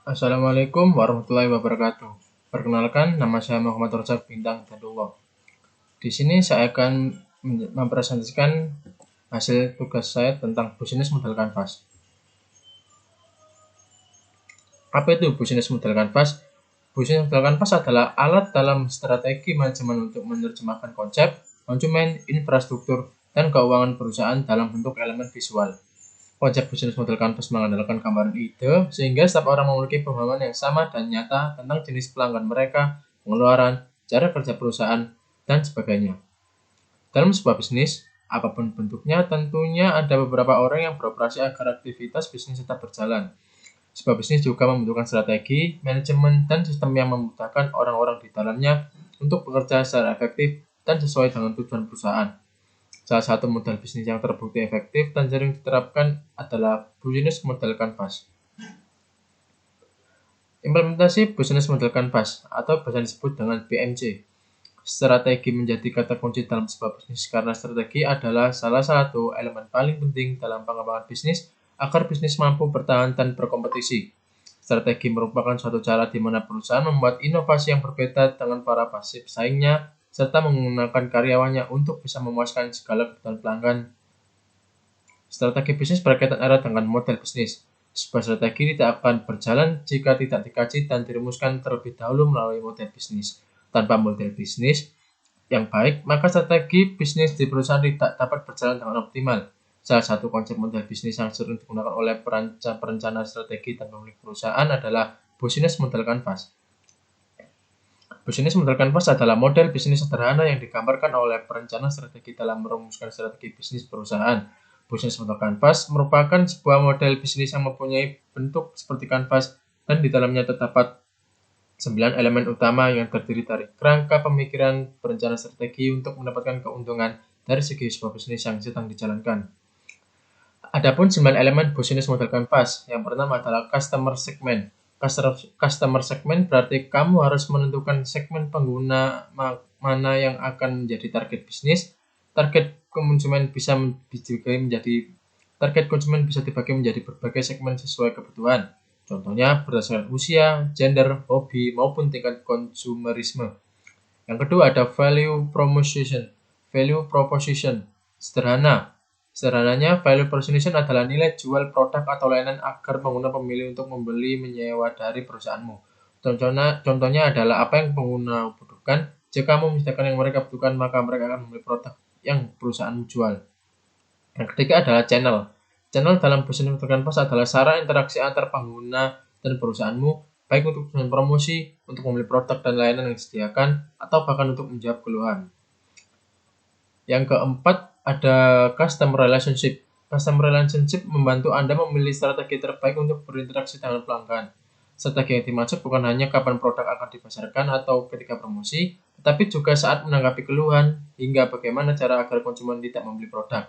Assalamualaikum warahmatullahi wabarakatuh. Perkenalkan, nama saya Muhammad Rozak Bintang Dadullah. Di sini saya akan mempresentasikan hasil tugas saya tentang bisnis model kanvas. Apa itu bisnis model kanvas? Bisnis model kanvas adalah alat dalam strategi manajemen untuk menerjemahkan konsep, konsumen, infrastruktur, dan keuangan perusahaan dalam bentuk elemen visual. Konsep bisnis model kanvas mengandalkan gambaran ide, sehingga setiap orang memiliki pemahaman yang sama dan nyata tentang jenis pelanggan mereka, pengeluaran, cara kerja perusahaan, dan sebagainya. Dalam sebuah bisnis, apapun bentuknya, tentunya ada beberapa orang yang beroperasi agar aktivitas bisnis tetap berjalan. Sebuah bisnis juga membutuhkan strategi, manajemen, dan sistem yang memudahkan orang-orang di dalamnya untuk bekerja secara efektif dan sesuai dengan tujuan perusahaan. Salah satu model bisnis yang terbukti efektif dan sering diterapkan adalah bisnis model kanvas. Implementasi bisnis model kanvas atau biasa disebut dengan BMC. Strategi menjadi kata kunci dalam sebuah bisnis karena strategi adalah salah satu elemen paling penting dalam pengembangan bisnis agar bisnis mampu bertahan dan berkompetisi. Strategi merupakan suatu cara di mana perusahaan membuat inovasi yang berbeda dengan para pesaingnya serta menggunakan karyawannya untuk bisa memuaskan segala kebutuhan pelanggan. Strategi bisnis berkaitan erat dengan model bisnis. Sebuah strategi tidak akan berjalan jika tidak dikaji dan dirumuskan terlebih dahulu melalui model bisnis. Tanpa model bisnis yang baik, maka strategi bisnis di perusahaan tidak dapat berjalan dengan optimal. Salah satu konsep model bisnis yang sering digunakan oleh perencana strategi dan pemilik perusahaan adalah bisnis model kanvas. Bisnis model kanvas adalah model bisnis sederhana yang digambarkan oleh perencana strategi dalam merumuskan strategi bisnis perusahaan. Bisnis model kanvas merupakan sebuah model bisnis yang mempunyai bentuk seperti kanvas dan di dalamnya terdapat 9 elemen utama yang terdiri dari kerangka pemikiran perencana strategi untuk mendapatkan keuntungan dari segi sebuah bisnis yang sedang dijalankan. Adapun 9 elemen bisnis model kanvas, yang pertama adalah customer segment. Customer segment berarti kamu harus menentukan segmen pengguna mana yang akan menjadi target bisnis. Target konsumen bisa dibagi menjadi berbagai segmen sesuai kebutuhan. Contohnya berdasarkan usia, gender, hobi, maupun tingkat konsumerisme. Yang kedua ada value proposition. Value proposition sederhana. Sederhananya, value proposition adalah nilai jual produk atau layanan agar pengguna memilih untuk membeli menyewa dari perusahaanmu. Contohnya adalah apa yang pengguna butuhkan. Jika kamu menyediakan yang mereka butuhkan, maka mereka akan membeli produk yang perusahaanmu jual. Yang ketiga adalah channel. Channel dalam bisnis model kanvas adalah sarana interaksi antar pengguna dan perusahaanmu, baik untuk tujuan promosi, untuk membeli produk dan layanan yang disediakan, atau bahkan untuk menjawab keluhan. Yang keempat ada customer relationship. Customer relationship membantu Anda memilih strategi terbaik untuk berinteraksi dengan pelanggan. Strategi yang dimaksud bukan hanya kapan produk akan dipasarkan atau ketika promosi, tetapi juga saat menanggapi keluhan, hingga bagaimana cara agar konsumen tidak membeli produk.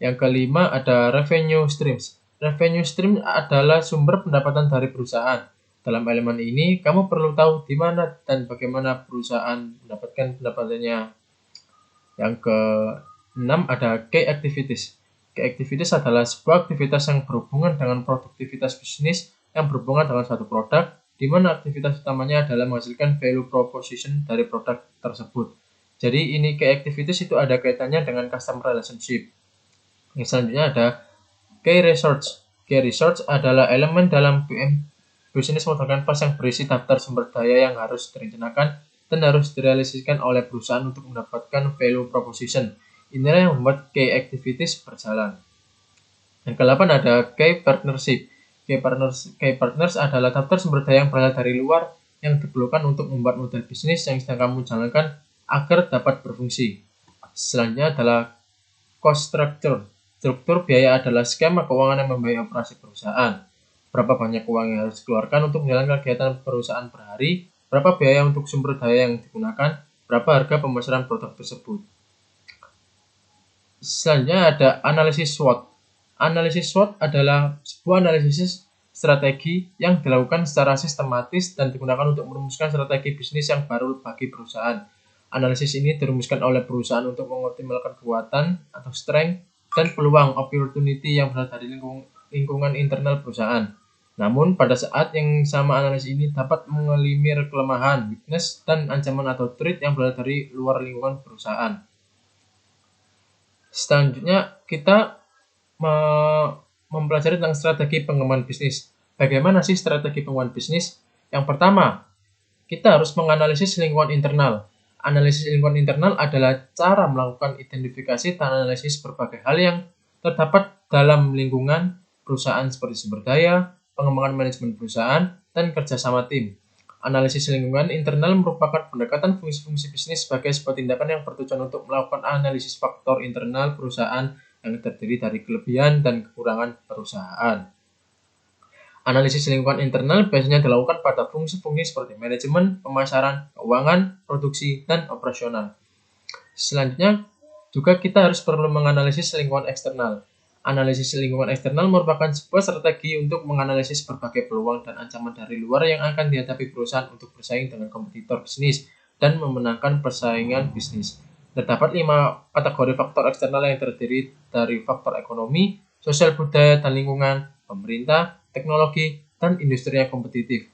Yang kelima ada revenue streams. Revenue stream adalah sumber pendapatan dari perusahaan. Dalam elemen ini, kamu perlu tahu di mana dan bagaimana perusahaan mendapatkan pendapatannya. Yang keenam ada key activities. Key activities adalah sebuah aktivitas yang berhubungan dengan produktivitas bisnis yang berhubungan dengan suatu produk, di mana aktivitas utamanya adalah menghasilkan value proposition dari produk tersebut. Jadi ini key activities itu ada kaitannya dengan customer relationship. Yang selanjutnya ada key research. Key research adalah elemen dalam bisnis model kanvas yang berisi daftar sumber daya yang harus direncanakan dan harus direalisasikan oleh perusahaan untuk mendapatkan value proposition. Inilah yang membuat key activities berjalan. Yang ke-8 ada key partnership. Key partners adalah daftar sumber daya yang berasal dari luar yang diperlukan untuk membuat model bisnis yang sedang kamu jalankan agar dapat berfungsi. Selanjutnya adalah cost structure. Struktur biaya adalah skema keuangan yang membiayai operasi perusahaan. Berapa banyak uang yang harus dikeluarkan untuk menjalankan kegiatan perusahaan per hari, berapa biaya untuk sumber daya yang digunakan, berapa harga pemasaran produk tersebut. Selanjutnya ada analisis SWOT. Analisis SWOT adalah sebuah analisis strategi yang dilakukan secara sistematis dan digunakan untuk merumuskan strategi bisnis yang baru bagi perusahaan. Analisis ini dirumuskan oleh perusahaan untuk mengoptimalkan kekuatan atau strength dan peluang opportunity yang berasal dari lingkungan internal perusahaan. Namun, pada saat yang sama analisis ini dapat mengelimir kelemahan, weakness, dan ancaman atau threat yang berasal dari luar lingkungan perusahaan. Selanjutnya, kita mempelajari tentang strategi pengembangan bisnis. Bagaimana sih strategi pengembangan bisnis? Yang pertama, kita harus menganalisis lingkungan internal. Analisis lingkungan internal adalah cara melakukan identifikasi dan analisis berbagai hal yang terdapat dalam lingkungan perusahaan seperti sumber daya, pengembangan manajemen perusahaan, dan kerjasama tim. Analisis lingkungan internal merupakan pendekatan fungsi-fungsi bisnis sebagai sebuah tindakan yang bertujuan untuk melakukan analisis faktor internal perusahaan yang terdiri dari kelebihan dan kekurangan perusahaan. Analisis lingkungan internal biasanya dilakukan pada fungsi-fungsi seperti manajemen, pemasaran, keuangan, produksi, dan operasional. Selanjutnya, juga kita harus perlu menganalisis lingkungan eksternal. Analisis lingkungan eksternal merupakan sebuah strategi untuk menganalisis berbagai peluang dan ancaman dari luar yang akan dihadapi perusahaan untuk bersaing dengan kompetitor bisnis dan memenangkan persaingan bisnis. Terdapat 5 kategori faktor eksternal yang terdiri dari faktor ekonomi, sosial budaya dan lingkungan, pemerintah, teknologi, dan industri yang kompetitif.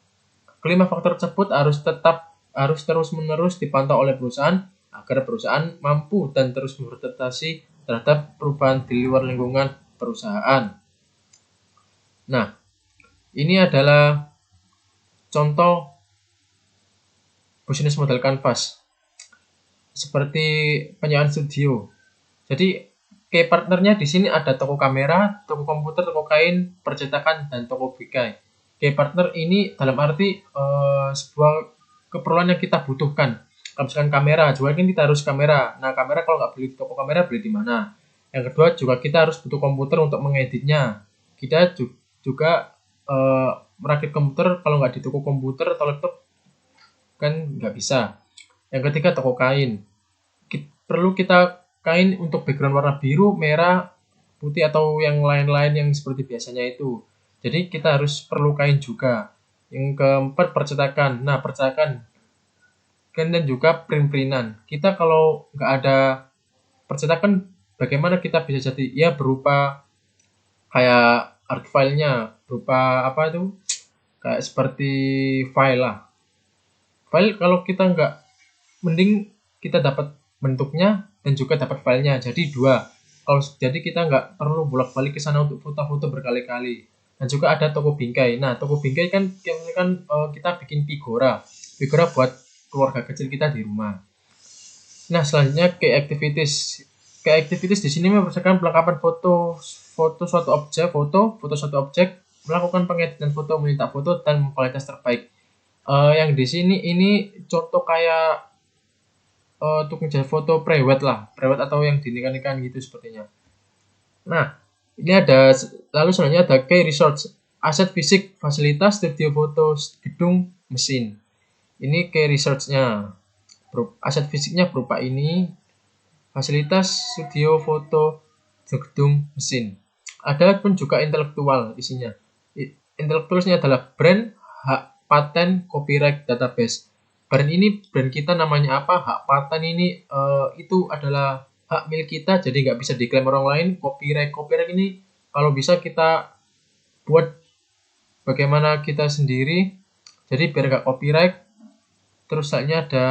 Kelima faktor tersebut harus terus-menerus dipantau oleh perusahaan agar perusahaan mampu dan terus beradaptasi terhadap perubahan di luar lingkungan perusahaan. Nah, ini adalah contoh bisnis model kanvas seperti penyewaan studio. Jadi key partnernya di sini ada toko kamera, toko komputer, toko kain, percetakan, dan toko bingkai. Key partner ini dalam arti sebuah keperluan yang kita butuhkan. Kalau misalkan kamera, juga kan kita harus kamera. Nah, kamera kalau nggak beli di toko kamera, beli di mana? Yang kedua juga kita harus butuh komputer untuk mengeditnya. Kita juga merakit komputer, kalau nggak di toko komputer atau laptop kan nggak bisa. Yang ketiga toko kain. Perlu kita kain untuk background warna biru, merah, putih atau yang lain-lain yang seperti biasanya itu. Jadi kita harus perlu kain juga. Yang keempat percetakan. Nah, percetakan dan juga print-printan. Kita kalau nggak ada percetakan, bagaimana kita bisa jadi ya berupa kayak art file-nya, berupa apa itu? Kayak seperti file lah. File kalau kita nggak, mending kita dapat bentuknya dan juga dapat filenya. Jadi dua. Jadi kita nggak perlu bolak-balik ke sana untuk foto-foto berkali-kali. Dan juga ada toko bingkai. Nah, toko bingkai kan kita bikin figura buat keluarga kecil kita di rumah. Nah, selanjutnya key activities. Key activities di sini merupakan pelengkapan foto suatu objek, melakukan pengeditan foto, meminta foto, dan kualitas terbaik. Yang di sini ini contoh kayak untuk menjadi foto prewed atau yang dinikah-nikahan gitu sepertinya. Nah, ini lalu selanjutnya ada key resource, aset fisik, fasilitas, studio foto, gedung, mesin. Ini key resource-nya. Aset fisiknya berupa ini, fasilitas, studio foto, gedung, mesin. Ada pun juga intelektual isinya. Intelektualnya adalah brand, hak paten, copyright, database. Brand kita namanya apa? Hak paten ini itu adalah hak milik kita, jadi nggak bisa diklaim orang lain. Copyright ini kalau bisa kita buat bagaimana kita sendiri, jadi biar nggak copyright. Terus selanjutnya ada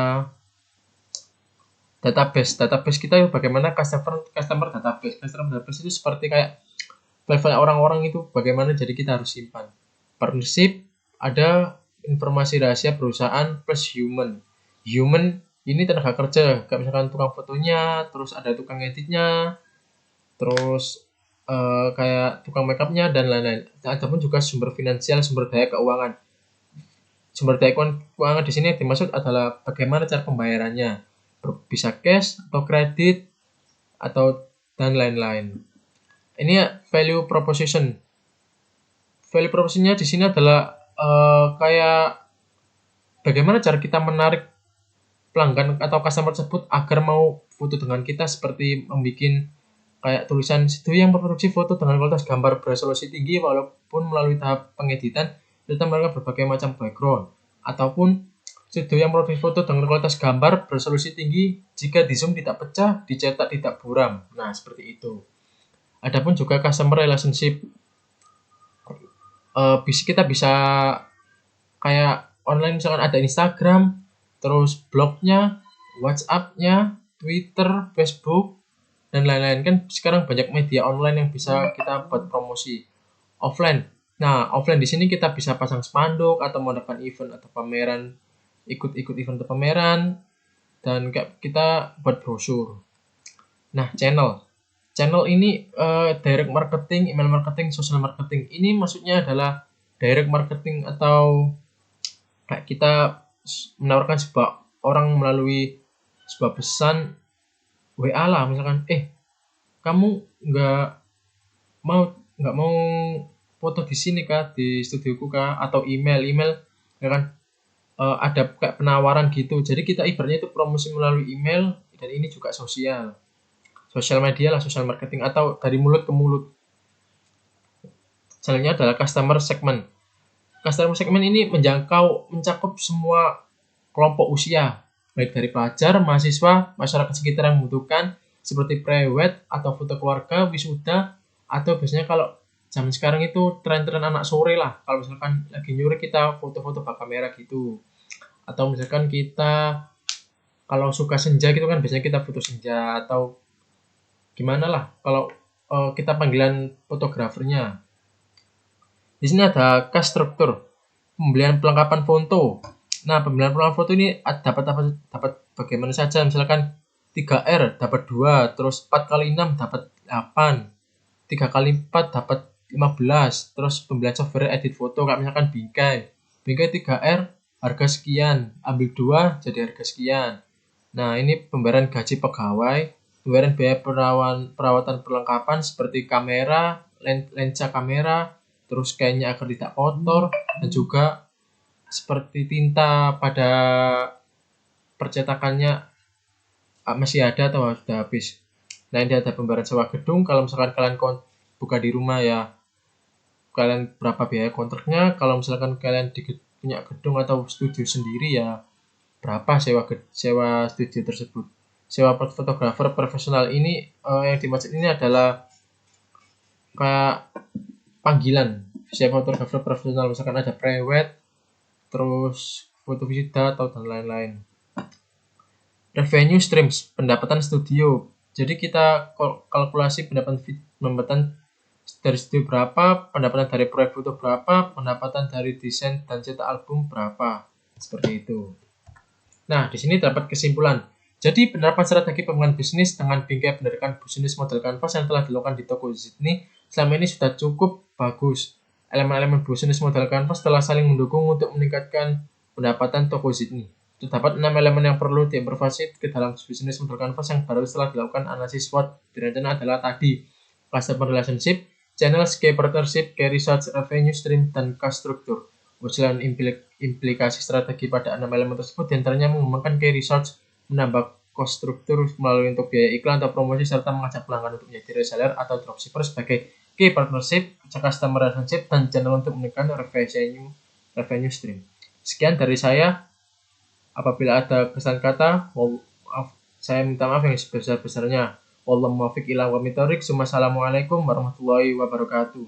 database kita bagaimana customer database itu seperti kayak level orang-orang itu bagaimana, jadi kita harus simpan. Partnership ada informasi rahasia perusahaan plus human ini tenaga kerja, kayak misalkan tukang fotonya, terus ada tukang editnya, terus kayak tukang makeupnya dan lain-lain. Ada pun juga sumber finansial, sumber daya keuangan. Sumber daya keuangan di sini dimaksud adalah bagaimana cara pembayarannya, bisa cash atau kredit atau dan lain-lain. Ini value proposition. Value propositionnya di sini adalah kayak bagaimana cara kita menarik pelanggan atau customer tersebut agar mau foto dengan kita, seperti membuat kayak tulisan situ yang memproduksi foto dengan kualitas gambar beresolusi tinggi walaupun melalui tahap pengeditan serta menggunakan berbagai macam background, ataupun studio yang memproduksi foto dengan kualitas gambar beresolusi tinggi jika di zoom tidak pecah, dicetak tidak buram. Nah, seperti itu. Adapun juga customer relationship. kita bisa kayak online, misalkan ada Instagram, terus blognya, WhatsApp-nya, Twitter, Facebook, dan lain-lain. Kan sekarang banyak media online yang bisa kita buat promosi. Offline. Nah, offline di sini kita bisa pasang spanduk atau mengadakan event atau pameran, ikut-ikut event atau pameran, dan kayak kita buat brosur. Nah, channel. Channel ini direct marketing, email marketing, social marketing. Ini maksudnya adalah direct marketing atau kayak kita menawarkan sebuah orang melalui sebuah pesan WA lah, misalkan, kamu nggak nggak mau foto di sini kah, di studioku kah, atau email ya kan, ada kayak penawaran gitu. Jadi kita ibaratnya itu promosi melalui email, dan ini juga sosial media lah, sosial marketing atau dari mulut ke mulut. Selanjutnya adalah customer segment. Customer segment ini mencakup semua kelompok usia, baik dari pelajar, mahasiswa, masyarakat sekitar yang membutuhkan, seperti prewed atau foto keluarga, wisuda, atau biasanya kalau zaman sekarang itu tren-tren anak sore lah. Kalau misalkan lagi nyuri kita foto-foto pakai kamera gitu. Atau misalkan kita kalau suka senja gitu kan biasanya kita foto senja, atau gimana lah kalau kita panggilan fotografernya. Di sini ada cash struktur, pembelian perlengkapan foto. Nah, pembelian perlengkapan foto ini dapat bagaimana saja. Misalkan 3R dapat 2, terus 4 kali 6 dapat 8, 3 kali 4 dapat 15, terus pembelian software edit foto kayak misalkan Bingkai. Bingkai 3R harga sekian, ambil 2 jadi harga sekian. Nah, ini pembayaran gaji pegawai, pembayaran biaya perawatan perlengkapan seperti kamera, lensa kamera, terus kayaknya agar tidak kotor, dan juga seperti tinta pada percetakannya masih ada atau sudah habis. Nah, ini ada pembayaran sewa gedung. Kalau misalkan kalian buka di rumah ya, kalian berapa biaya kontraknya. Kalau misalkan kalian punya gedung atau studio sendiri ya, berapa sewa studio tersebut. Sewa fotografer profesional ini yang dimaksud ini adalah kayak panggilan. Sewa fotografer profesional, misalkan ada prewed, terus foto wisuda atau dan lain-lain. Revenue streams, pendapatan studio. Jadi kita kalkulasi pendapatan dari studio berapa, pendapatan dari proyek foto berapa, pendapatan dari desain dan cetak album berapa. Seperti itu. Nah, di sini dapat kesimpulan. Jadi, penerapan strategi pembangunan bisnis dengan bingkai pendidikan bisnis model Canvas yang telah dilakukan di toko Sydney selama ini sudah cukup bagus. Elemen-elemen bisnis model Canvas telah saling mendukung untuk meningkatkan pendapatan toko Sydney. Terdapat 6 elemen yang perlu diimprovisasi ke dalam bisnis model Canvas yang baru setelah dilakukan analisis SWOT. Direncana adalah tadi, customer relationship, channel, key partnership, key research, revenue stream, dan cost structure. Usulan implikasi strategi pada 6 elemen tersebut diantaranya mengembangkan key research, menambah cost struktur melalui untuk biaya iklan atau promosi, serta mengajak pelanggan untuk menjadi reseller atau dropshipper sebagai key partnership, customer relationship, dan channel untuk meningkatkan revenue stream. Sekian dari saya. Apabila ada kesalahan kata, saya minta maaf yang sebesar-besarnya. Wallahu muwaffiq ila aqwamit thoriq. Wassalamualaikum warahmatullahi wabarakatuh.